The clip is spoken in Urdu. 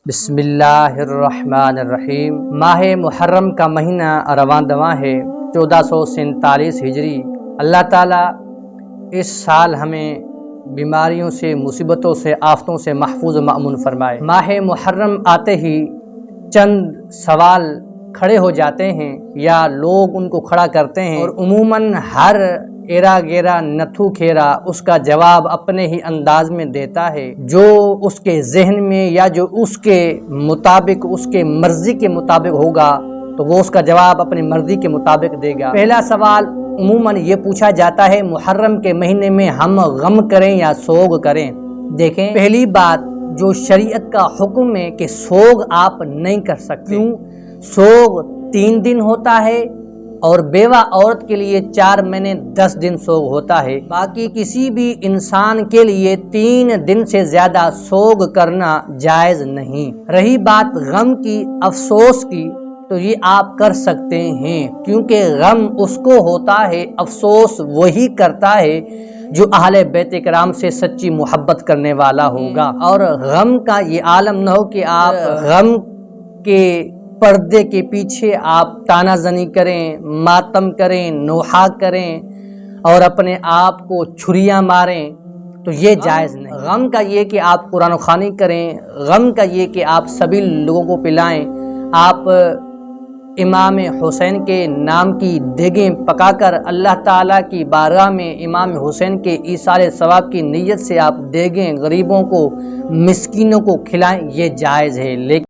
بسم اللہ الرحمن الرحیم۔ ماہ محرم کا مہینہ رواں دواں ہے 1447 ہجری۔ اللہ تعالیٰ اس سال ہمیں بیماریوں سے، مصیبتوں سے، آفتوں سے محفوظ و مأمون فرمائے۔ ماہ محرم آتے ہی چند سوال کھڑے ہو جاتے ہیں یا لوگ ان کو کھڑا کرتے ہیں، اور عموماً ہر ایرا گیرا نتھو کھیرا اس کا جواب اپنے ہی انداز میں دیتا ہے، جو اس کے ذہن میں یا جو اس کے مطابق، اس کے مرضی کے مطابق ہوگا تو وہ اس کا جواب اپنی مرضی کے مطابق دے گا۔ پہلا سوال عموماً یہ پوچھا جاتا ہے محرم کے مہینے میں ہم غم کریں یا سوگ کریں؟ دیکھیں، پہلی بات جو شریعت کا حکم ہے کہ سوگ آپ نہیں کر سکتے۔ کیوں؟ سوگ 3 دن ہوتا ہے اور بیوہ عورت کے لیے 4 مہینے 10 دن سوگ ہوتا ہے۔ باقی کسی بھی انسان کے لیے 3 دن سے زیادہ سوگ کرنا جائز نہیں۔ رہی بات غم کی، افسوس کی، تو یہ آپ کر سکتے ہیں، کیونکہ غم اس کو ہوتا ہے، افسوس وہی کرتا ہے جو اہل بیت کرام سے سچی محبت کرنے والا ہوگا۔ اور غم کا یہ عالم نہ ہو کہ آپ غم کے پردے کے پیچھے آپ تانا زنی کریں، ماتم کریں، نوحہ کریں اور اپنے آپ کو چھریاں ماریں، تو یہ جائز نہیں۔ غم کا یہ کہ آپ قرآن خوانی کریں، غم کا یہ کہ آپ سبھی لوگوں کو پلائیں، آپ امام حسین کے نام کی دیگیں پکا کر اللہ تعالیٰ کی بارگاہ میں امام حسین کے ایصال ثواب کی نیت سے آپ دیگیں غریبوں کو، مسکینوں کو کھلائیں، یہ جائز ہے۔ لیکن